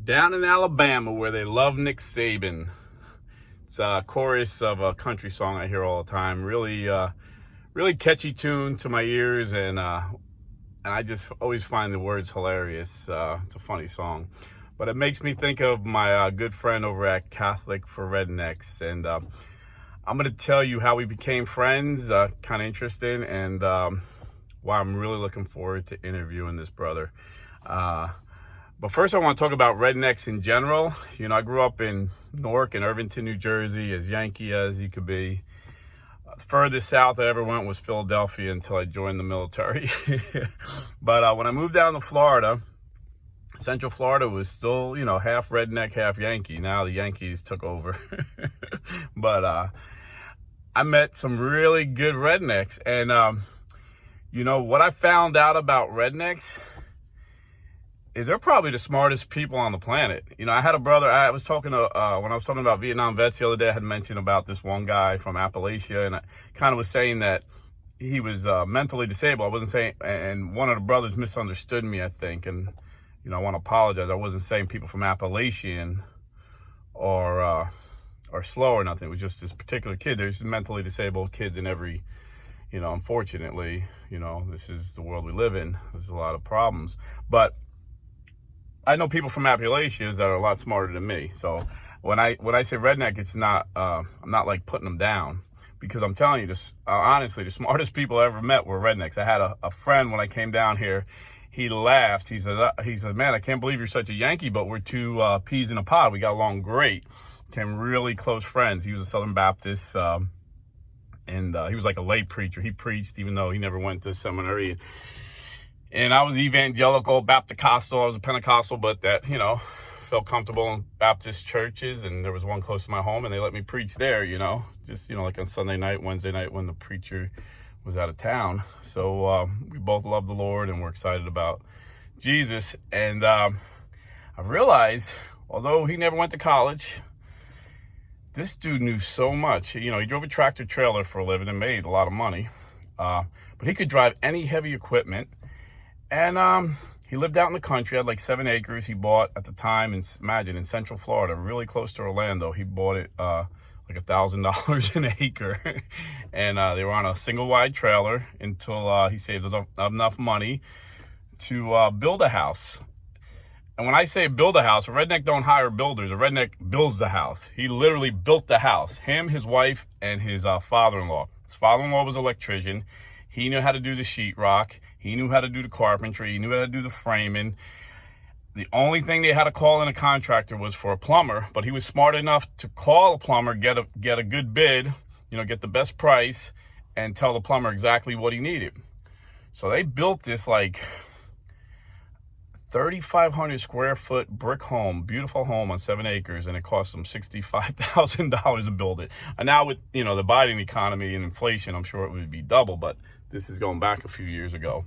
Down in Alabama where they love Nick Saban. It's a chorus of a country song I hear all the time. Really catchy tune to my ears, and I just always find the words hilarious. It's a funny song, but it makes me think of my good friend over at Catholic for Rednecks, and I'm going to tell you how we became friends, kind of interesting, and why I'm really looking forward to interviewing this brother. But first I want to talk about rednecks in general. You know, I grew up in Newark and Irvington, New Jersey, as Yankee as you could be. The furthest south I ever went was Philadelphia until I joined the military. But when I moved down to Florida, Central Florida was still, you know, half redneck, half Yankee. Now the Yankees took over. But I met some really good rednecks. And, you know, what I found out about rednecks is they're probably the smartest people on the planet. You know, I had a brother, I was talking to, when I was talking about Vietnam vets the other day, I had mentioned about this one guy from Appalachia, and I kind of was saying that he was mentally disabled. I wasn't saying, and one of the brothers misunderstood me, I think, and, you know, I want to apologize. I wasn't saying people from Appalachian or slow or nothing. It was just this particular kid. There's mentally disabled kids in every, you know, unfortunately, you know, this is the world we live in. There's a lot of problems. But I know people from Appalachia that are a lot smarter than me. So when I say redneck, it's not, I'm not like putting them down, because I'm telling you this, honestly, the smartest people I ever met were rednecks. I had a friend when I came down here, he laughed. He said, man, I can't believe you're such a Yankee, but we're two peas in a pod. We got along great, became really close friends. He was a Southern Baptist, and he was like a lay preacher. He preached even though he never went to seminary. And I was evangelical, Baptist-costal. I was a Pentecostal, but that, you know, felt comfortable in Baptist churches. And there was one close to my home, and they let me preach there, you know, just, you know, like on Sunday night, Wednesday night when the preacher was out of town. So we both love the Lord, and we're excited about Jesus. And I realized, although he never went to college, this dude knew so much. You know, he drove a tractor trailer for a living and made a lot of money. But he could drive any heavy equipment. And he lived out in the country, had like 7 acres he bought at the time, and imagine, in Central Florida, really close to Orlando. He bought it like $1,000 an acre. And they were on a single wide trailer until he saved enough money to build a house. And when I say build a house, a redneck don't hire builders. A redneck builds the house. He literally built the house. Him, his wife, and his father-in-law. His father-in-law was an electrician. He knew how to do the sheetrock. He knew how to do the carpentry. He knew how to do the framing. The only thing they had to call in a contractor was for a plumber, but he was smart enough to call a plumber, get a good bid, you know, get the best price, and tell the plumber exactly what he needed. So they built this like 3,500 square foot brick home, beautiful home on 7 acres, and it cost them $65,000 to build it. And now with, you know, the Biden economy and inflation, I'm sure it would be double, but this is going back a few years ago,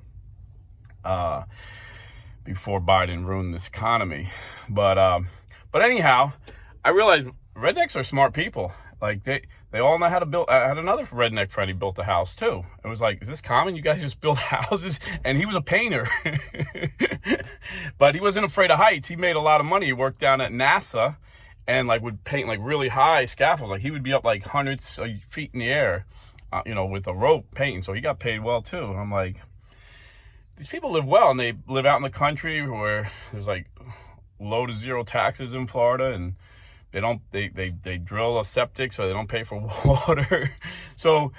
before Biden ruined this economy. But anyhow, I realized rednecks are smart people. Like they all know how to build. I had another redneck friend, he built a house too. It was like, is this common? You guys just build houses? And he was a painter, but he wasn't afraid of heights. He made a lot of money. He worked down at NASA and like would paint like really high scaffolds. Like he would be up like hundreds of feet in the air, you know, with a rope painting. So he got paid well too. And I'm like, these people live well, and they live out in the country where there's like low to zero taxes in Florida, and they drill a septic so they don't pay for water. So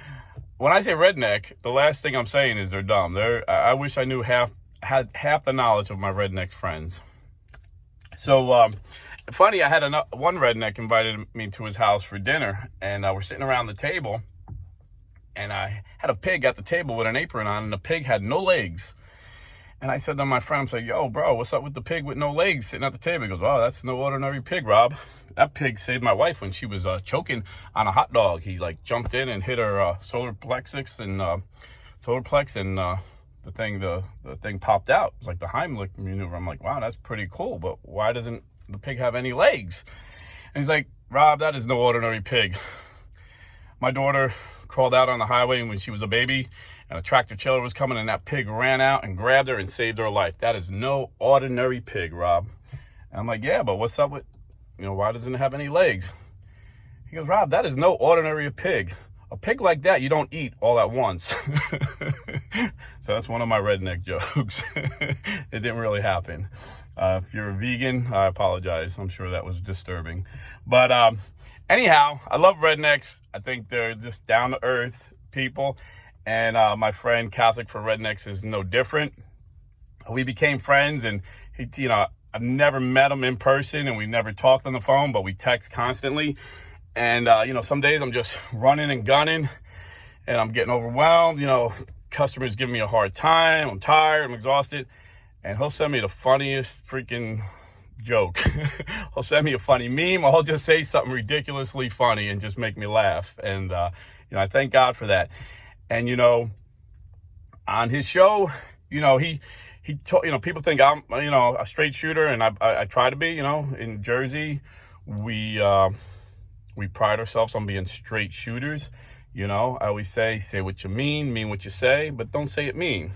when I say redneck, the last thing I'm saying is they're dumb. I wish I had half the knowledge of my redneck friends. So funny, I had one redneck invited me to his house for dinner, and we're sitting around the table, and I had a pig at the table with an apron on, and the pig had no legs. And I said to my friend, I'm saying, yo, bro, what's up with the pig with no legs sitting at the table? He goes, oh, that's no ordinary pig, Rob. That pig saved my wife when she was choking on a hot dog. He like jumped in and hit her solar plexus and the thing popped out. It was like the Heimlich maneuver. I'm like, wow, that's pretty cool, but why doesn't the pig have any legs? And he's like, Rob, that is no ordinary pig. My daughter crawled out on the highway when she was a baby, and a tractor trailer was coming, and that pig ran out and grabbed her and saved her life. That is no ordinary pig, Rob. And I'm like, yeah, but what's up with, why doesn't it have any legs? He goes, Rob, that is no ordinary pig. A pig like that, you don't eat all at once. So that's one of my redneck jokes. It didn't really happen. If you're a vegan, I apologize. I'm sure that was disturbing. But anyhow, I love rednecks. I think they're just down-to-earth people. And my friend Catholic for Rednecks is no different. We became friends, and I've never met him in person, and we never talked on the phone, but we text constantly. And, some days I'm just running and gunning and I'm getting overwhelmed. Customers give me a hard time. I'm tired. I'm exhausted. And he'll send me the funniest freaking joke. He'll send me a funny meme, or he'll just say something ridiculously funny and just make me laugh. And, I thank God for that. And, on his show, people think I'm, a straight shooter, and I try to be. In Jersey, we pride ourselves on being straight shooters. I always say what you mean what you say, but don't say it mean.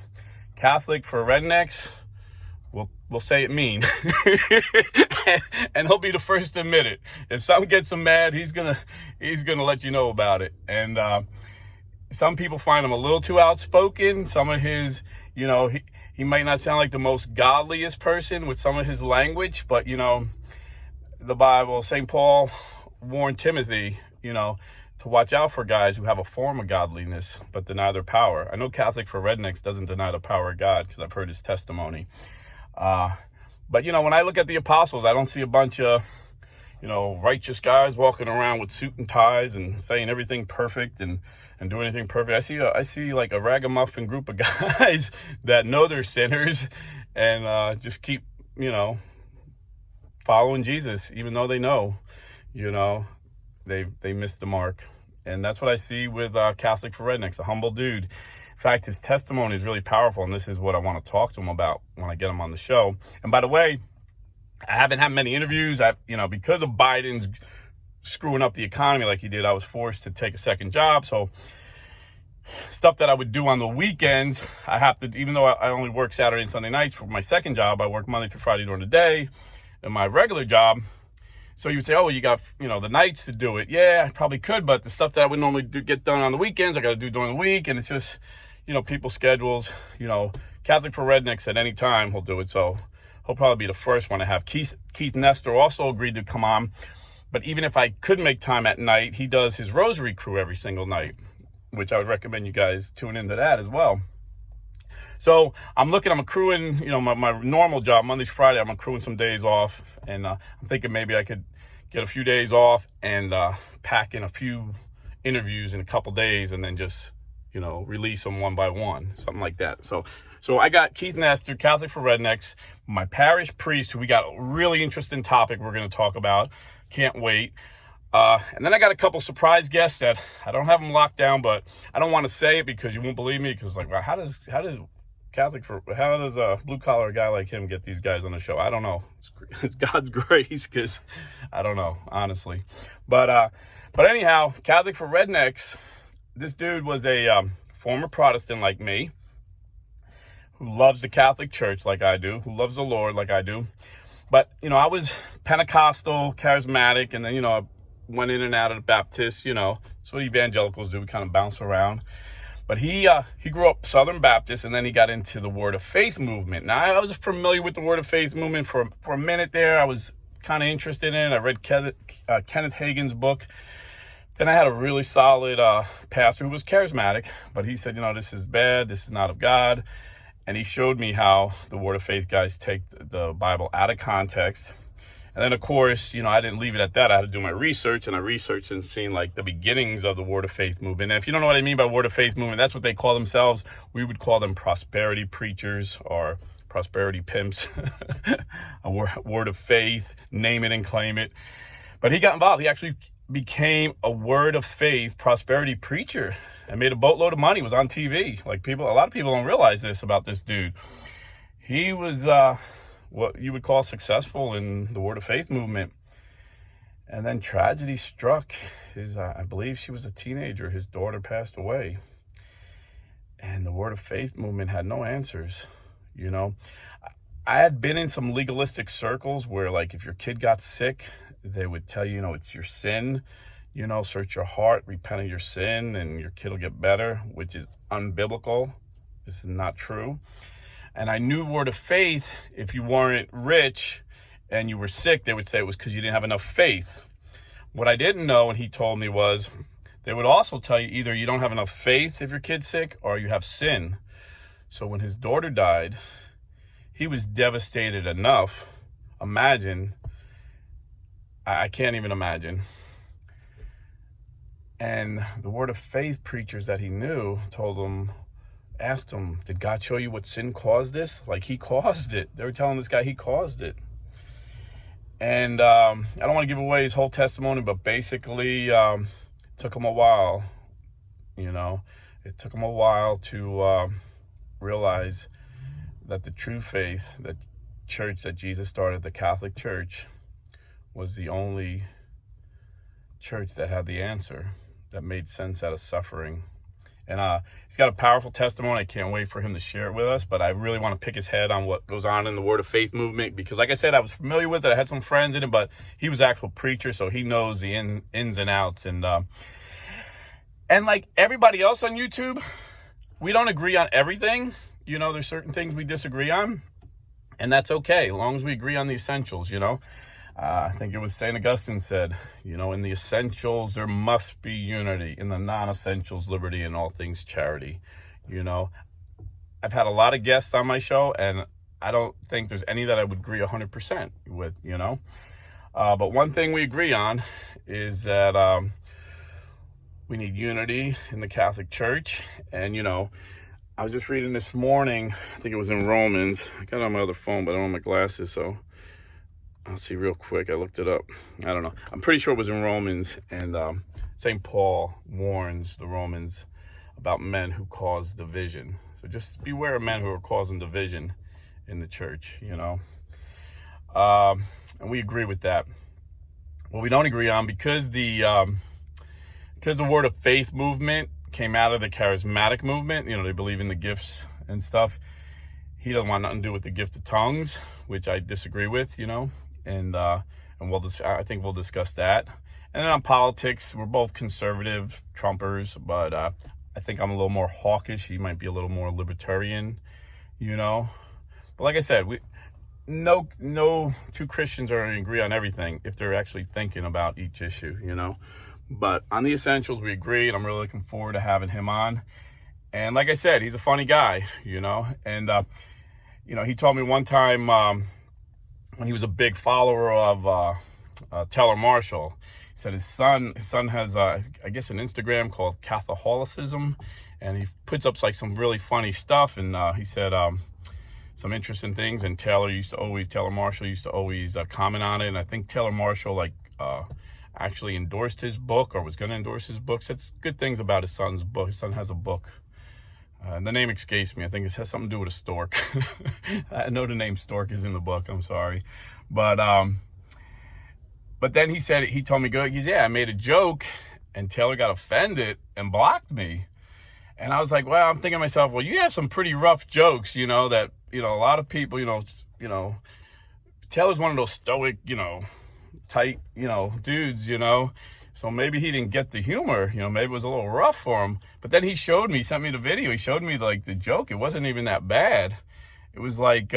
Catholic for Rednecks, we'll say it mean. and he'll be the first to admit it. If something gets him mad, he's gonna let you know about it. And some people find him a little too outspoken. Some of his, he might not sound like the most godliest person with some of his language, but the Bible, St. Paul warned Timothy, to watch out for guys who have a form of godliness but deny their power. I know Catholic for Rednecks doesn't deny the power of God, because I've heard his testimony. But when I look at the apostles, I don't see a bunch of righteous guys walking around with suit and ties and saying everything perfect and doing anything perfect. I see like a ragamuffin group of guys that know they're sinners and just keep following Jesus, even though they know they missed the mark. And that's what I see with Catholic for Rednecks, a humble dude. In fact, his testimony is really powerful, and this is what I want to talk to him about when I get him on the show. And by the way, I haven't had many interviews. Because of Biden's screwing up the economy like he did, I was forced to take a second job. So stuff that I would do on the weekends, I have to, even though I only work Saturday and Sunday nights for my second job, I work Monday through Friday during the day in my regular job. So you would say, oh, well, you got, the nights to do it. Yeah, I probably could, but the stuff that I would normally get done on the weekends, I got to do during the week. And it's just, people's schedules. Catholic for Rednecks at any time he'll do it. So he'll probably be the first one to have. Keith Nestor also agreed to come on. But even if I couldn't make time at night, he does his rosary crew every single night, which I would recommend you guys tune into that as well. So I'm accruing, my normal job, Monday to Friday, I'm accruing some days off. And I'm thinking maybe I could get a few days off and pack in a few interviews in a couple days and then just, release them one by one, something like that. So I got Keith Nestor, Catholic for Rednecks, my parish priest, who we got a really interesting topic we're going to talk about. Can't wait. And then I got a couple surprise guests that I don't have them locked down, but I don't want to say it because you won't believe me. Because well, how does a blue collar guy like him get these guys on the show? I don't know. It's God's grace, because I don't know, honestly. But anyhow, Catholic for Rednecks. This dude was a former Protestant like me, who loves the Catholic Church like I do, who loves the Lord like I do. But I was Pentecostal, charismatic, and then I went in and out of the Baptist. That's what evangelicals do. We kind of bounce around. But he grew up Southern Baptist, and then he got into the Word of Faith movement. Now, I was familiar with the Word of Faith movement for a minute there. I was kind of interested in it. I read Kenneth Hagin's book. Then I had a really solid pastor who was charismatic, but he said, this is bad. This is not of God. And he showed me how the Word of Faith guys take the Bible out of context. And then, of course, I didn't leave it at that. I had to do my research, and I researched and seen like the beginnings of the Word of Faith movement. And if you don't know what I mean by Word of Faith movement, that's what they call themselves. We would call them prosperity preachers or prosperity pimps. A word of faith, name it and claim it. But he got involved. He actually became a Word of Faith prosperity preacher and made a boatload of money. He was on TV. A lot of people don't realize this about this dude. He was what you would call successful in the Word of Faith movement. And then tragedy struck. I believe she was a teenager. His daughter passed away. And the Word of Faith movement had no answers. I had been in some legalistic circles where, like, if your kid got sick, they would tell you, it's your sin, search your heart, repent of your sin, and your kid will get better, which is unbiblical. This is not true. And I knew word of faith, if you weren't rich and you were sick, they would say it was because you didn't have enough faith. What I didn't know, and he told me, was they would also tell you either you don't have enough faith if your kid's sick or you have sin. So when his daughter died, he was devastated enough. Imagine. I can't even imagine. And the word of faith preachers that he knew asked him, did God show you what sin caused this? Like, he caused it. They were telling this guy he caused it. And I don't want to give away his whole testimony, but basically it took him a while. It took him a while to realize that the true faith, the church that Jesus started, the Catholic Church, was the only church that had the answer, that made sense out of suffering. And he's got a powerful testimony. I can't wait for him to share it with us, but I really want to pick his head on what goes on in the Word of Faith movement, because like I said, I was familiar with it. I had some friends in it, but he was an actual preacher, so he knows the ins and outs. And like everybody else on YouTube, we don't agree on everything. There's certain things we disagree on, and that's okay, as long as we agree on the essentials, I think it was St. Augustine said, in the essentials, there must be unity. In the non-essentials, liberty. In all things, charity. I've had a lot of guests on my show, and I don't think there's any that I would agree 100% with, But one thing we agree on is that we need unity in the Catholic Church. And, I was just reading this morning, I think it was in Romans. I got it on my other phone, but I don't have my glasses, so I'll see real quick. I looked it up. I don't know. I'm pretty sure it was in Romans, and St. Paul warns the Romans about men who cause division. So just beware of men who are causing division in the church, And we agree with that. What we don't agree on, because the Word of Faith movement came out of the charismatic movement, they believe in the gifts and stuff. He doesn't want nothing to do with the gift of tongues, which I disagree with, and I think we'll discuss that. And then on politics, we're both conservative Trumpers, but I think I'm a little more hawkish. He might be a little more libertarian, But like I said, no two Christians are going to agree on everything if they're actually thinking about each issue, But on the essentials, we agree, and I'm really looking forward to having him on. And like I said, he's a funny guy, And, he told me one time when he was a big follower of Taylor Marshall, he said his son has, I guess, an Instagram called Catholicism, and he puts up like some really funny stuff. And he said some interesting things. And Taylor Marshall used to always comment on it. And I think Taylor Marshall actually endorsed his book, or was going to endorse his books. That's good things about his son's book. His son has a book. The name escapes me. I think it has something to do with a stork. I know the name stork is in the book. I'm sorry. But then he told me, yeah, I made a joke and Taylor got offended and blocked me. And I was like, well, I'm thinking to myself, well, you have some pretty rough jokes, that, a lot of people, Taylor's one of those stoic, tight, dudes, So maybe he didn't get the humor, maybe it was a little rough for him. But then he sent me the video. He showed me the joke. It wasn't even that bad. It was like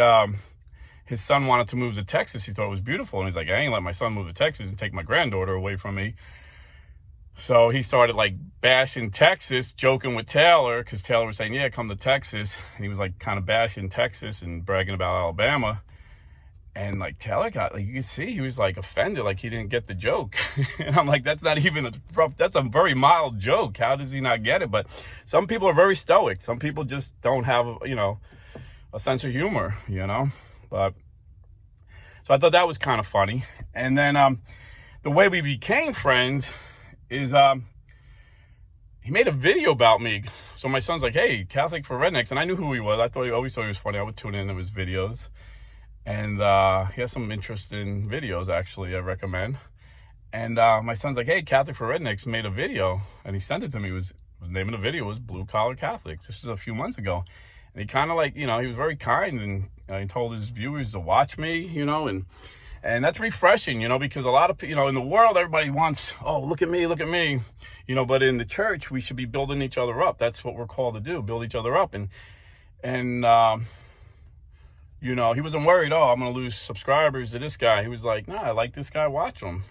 his son wanted to move to Texas. He thought it was beautiful. And he's like, I ain't let my son move to Texas and take my granddaughter away from me. So he started bashing Texas, joking with Taylor, because Taylor was saying, yeah, come to Texas. And he was kind of bashing Texas and bragging about Alabama. And Taylor got, you can see, he was offended, he didn't get the joke. And I'm like, that's not even that's a very mild joke. How does he not get it? But some people are very stoic. Some people just don't have, a sense of humor, But so I thought that was kind of funny. And then the way we became friends is he made a video about me. So my son's like, hey, Catholic for Rednecks. And I knew who he was. I always thought he was funny. I would tune into his videos. And he has some interesting videos, actually, I recommend. And my son's like, hey, Catholic for Rednecks made a video. And he sent it to me. The name of the video was Blue Collar Catholics. This was a few months ago. And And he kind of like, he was very kind, and he told his viewers to watch me, and that's refreshing, because a lot of people, in the world, everybody wants, oh, look at me, but in the church, we should be building each other up. That's what we're called to do, build each other up. And he wasn't worried, oh, I'm going to lose subscribers to this guy. He was like, nah, I like this guy, watch him,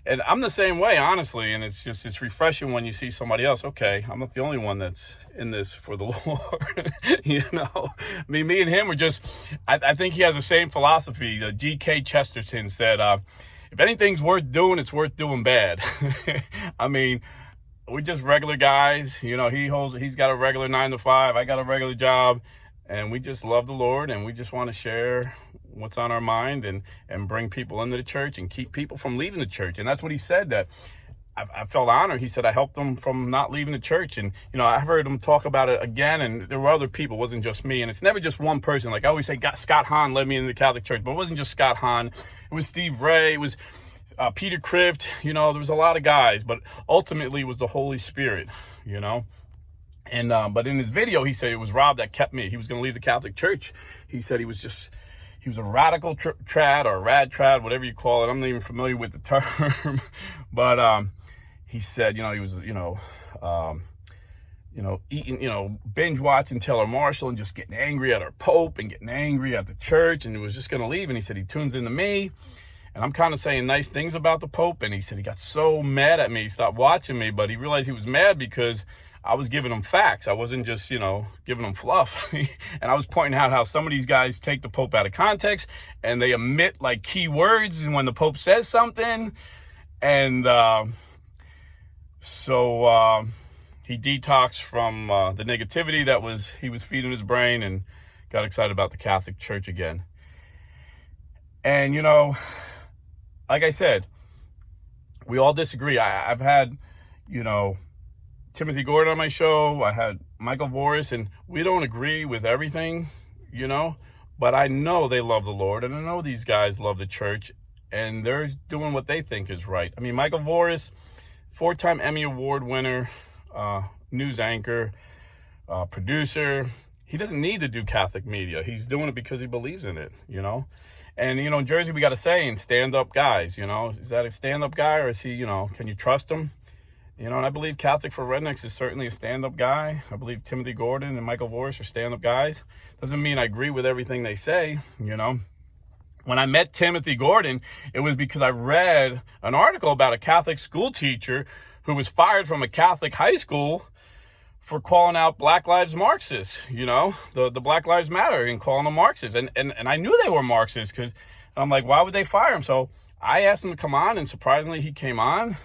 And I'm the same way, honestly, and it's refreshing when you see somebody else. Okay, I'm not the only one that's in this for the Lord, I mean, me and him were just, I think he has the same philosophy. G.K. Chesterton said, if anything's worth doing, it's worth doing bad. I mean, we're just regular guys, he's got a regular 9 to 5, I got a regular job. And we just love the Lord, and we just want to share what's on our mind and bring people into the church and keep people from leaving the church. And that's what he said, that I felt honored. He said, I helped them from not leaving the church. And, I've heard him talk about it again, and there were other people. It wasn't just me. And it's never just one person. Like I always say, Scott Hahn led me into the Catholic Church, but it wasn't just Scott Hahn. It was Steve Ray. It was Peter Crift. There was a lot of guys, but ultimately it was the Holy Spirit, And, but in his video, he said it was Rob that kept me. He was going to leave the Catholic Church. He said he was a radical trad, or rad trad, whatever you call it. I'm not even familiar with the term, but, he said, he was, eating, binge watching Taylor Marshall and just getting angry at our Pope and getting angry at the church, and he was just going to leave. And he said he tunes into me, and I'm kind of saying nice things about the Pope. And he said he got so mad at me, he stopped watching me, but he realized he was mad because I was giving them facts. I wasn't just, giving them fluff. And I was pointing out how some of these guys take the Pope out of context and they omit like key words when the Pope says something. And so he detoxed from the negativity that he was feeding his brain, and got excited about the Catholic Church again. And, like I said, we all disagree. I've had, Timothy Gordon on my show. I had Michael Voris, and we don't agree with everything, but I know they love the Lord, and I know these guys love the church, and they're doing what they think is right. I mean, Michael Voris, 4-time Emmy Award winner, news anchor, producer. He doesn't need to do Catholic media. He's doing it because he believes in it, And, in Jersey, we got a saying, stand-up guys, Is that a stand-up guy, or is he, can you trust him? And I believe Catholic for Rednecks is certainly a stand-up guy. I believe Timothy Gordon and Michael Voris are stand-up guys. Doesn't mean I agree with everything they say, When I met Timothy Gordon, it was because I read an article about a Catholic school teacher who was fired from a Catholic high school for calling out Black Lives Marxists, the Black Lives Matter, and calling them Marxists. And I knew they were Marxists, because I'm like, why would they fire him? So I asked him to come on, and surprisingly, he came on.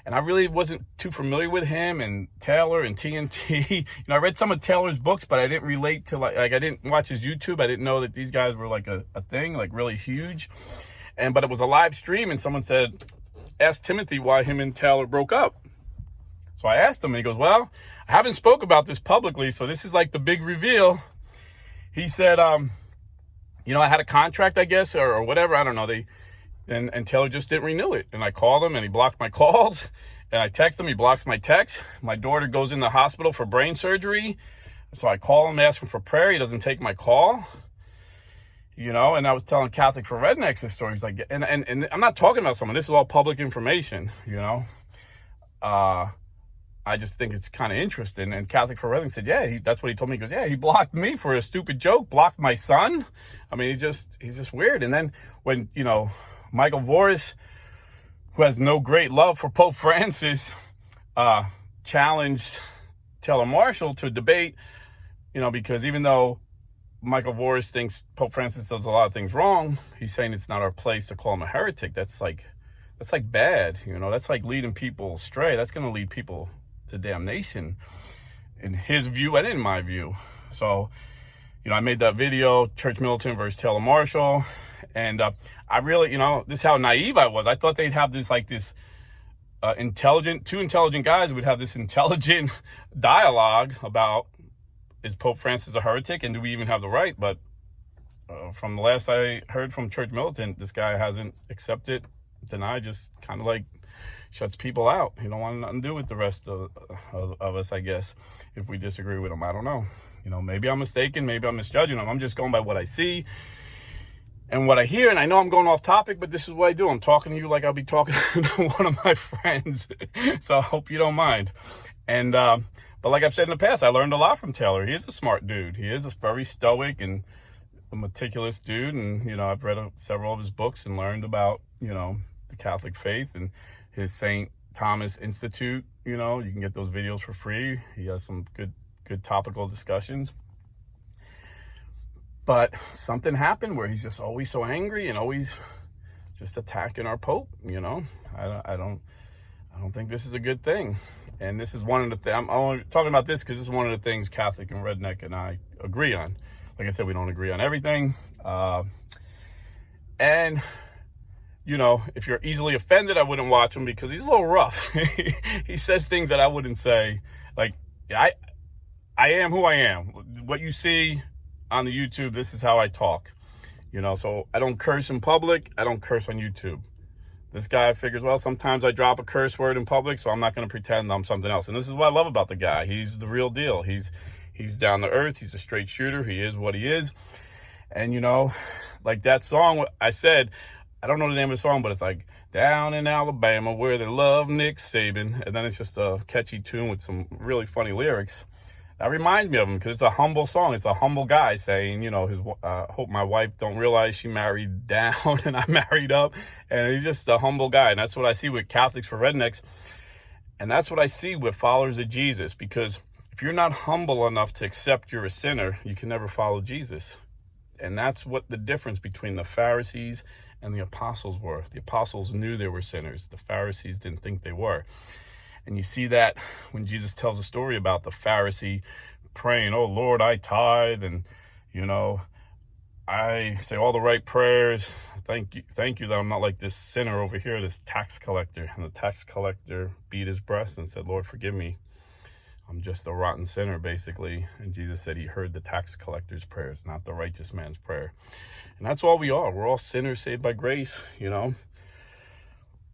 And I really wasn't too familiar with him and Taylor and TNT. I read some of Taylor's books, but I didn't relate to, like I didn't watch his YouTube. I didn't know that these guys were like a thing, like really huge. But it was a live stream, and someone said, ask Timothy why him and Taylor broke up. So I asked him, and he goes, well, I haven't spoke about this publicly, so this is like the big reveal. He said, I had a contract, I guess, or whatever. I don't know. And Taylor just didn't renew it. And I called him, and he blocked my calls. And I text him, he blocks my text. My daughter goes in the hospital for brain surgery. So I call him, ask him for prayer. He doesn't take my call. And I was telling Catholic for Rednecks this story. He's like, and I'm not talking about someone. This is all public information, I just think it's kind of interesting. And Catholic for Rednecks said, yeah, that's what he told me. He goes, yeah, he blocked me for a stupid joke, blocked my son. I mean, he's just weird. And then when, Michael Voris, who has no great love for Pope Francis, challenged Taylor Marshall to debate, because even though Michael Voris thinks Pope Francis does a lot of things wrong, he's saying it's not our place to call him a heretic. That's like bad, that's like leading people astray. That's going to lead people to damnation in his view and in my view. So, I made that video, Church Militant versus Taylor Marshall. And I really, this is how naive I was. I thought they'd have this, two intelligent guys would have this intelligent dialogue about, is Pope Francis a heretic, and do we even have the right? But from the last I heard from Church Militant, this guy hasn't accepted, denied, just kind of like shuts people out. He don't want nothing to do with the rest of us, I guess, if we disagree with him. I don't know. You know, maybe I'm mistaken, maybe I'm misjudging him. I'm just going by what I see and what I hear. And I know I'm going off topic, but this is what I do. I'm talking to you like I'll be talking to one of my friends. So I hope you don't mind. And, but like I've said in the past, I learned a lot from Taylor. He is a smart dude. He is a very stoic and a meticulous dude. And, you know, I've read several of his books and learned about, you know, the Catholic faith and his St. Thomas Institute. You know, you can get those videos for free. He has some good topical discussions. But something happened where he's just always so angry and always just attacking our Pope. You know, I don't think this is a good thing. And this is one of the things, I'm only talking about this because this is one of the things Catholic and Redneck and I agree on. Like I said, we don't agree on everything. And, you know, if you're easily offended, I wouldn't watch him because he's a little rough. He says things that I wouldn't say. Like, I am who I am. What you see on the YouTube, this is how I talk. You know, so I don't curse in public. I don't curse on YouTube. This guy figures, well, sometimes I drop a curse word in public, so I'm not going to pretend I'm something else. And this is what I love about the guy. He's the real deal. He's down to earth. He's a straight shooter. He is what he is. And, you know, like that song I said, I don't know the name of the song, but it's like, down in Alabama where they love Nick Saban. And then it's just a catchy tune with some really funny lyrics. That reminds me of him because it's a humble song. It's a humble guy saying, you know, hope my wife don't realize she married down and I married up. And he's just a humble guy. And that's what I see with Catholics for Rednecks. And that's what I see with followers of Jesus. Because if you're not humble enough to accept you're a sinner, you can never follow Jesus. And that's what the difference between the Pharisees and the apostles were. The apostles knew they were sinners. The Pharisees didn't think they were. And you see that when Jesus tells a story about the Pharisee praying, oh, Lord, I tithe and, you know, I say all the right prayers. Thank you that I'm not like this sinner over here, this tax collector. And the tax collector beat his breast and said, Lord, forgive me. I'm just a rotten sinner, basically. And Jesus said he heard the tax collector's prayers, not the righteous man's prayer. And that's all we are. We're all sinners saved by grace, you know.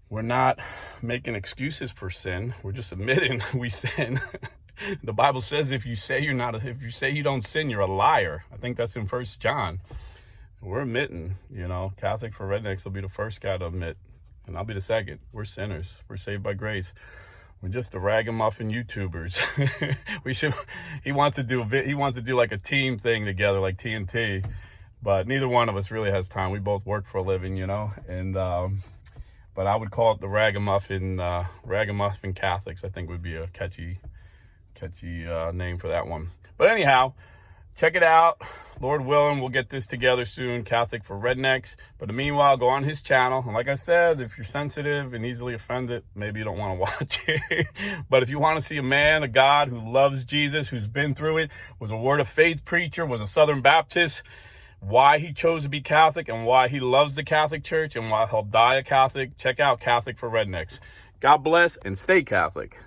We're not making excuses for sin. We're just admitting we sin. The Bible says if you say you don't sin, you're a liar. I think that's in 1 John. We're admitting, you know, Catholic for Rednecks will be the first guy to admit, and I'll be the second. We're sinners. We're saved by grace. We're just the ragamuffin YouTubers. He wants to do like a team thing together, like TNT, but neither one of us really has time. We both work for a living, you know, and but I would call it the ragamuffin Catholics. I think would be a catchy name for that one. But anyhow, check it out. Lord willing, we'll get this together soon, Catholic for Rednecks. But in the meanwhile, go on his channel. And like I said, if you're sensitive and easily offended, maybe you don't want to watch it. But if you want to see a man, a God who loves Jesus, who's been through it, was a Word of Faith preacher, was a Southern Baptist, why he chose to be Catholic and why he loves the Catholic Church and why he'll die a Catholic, check out Catholic for Rednecks. God bless and stay Catholic.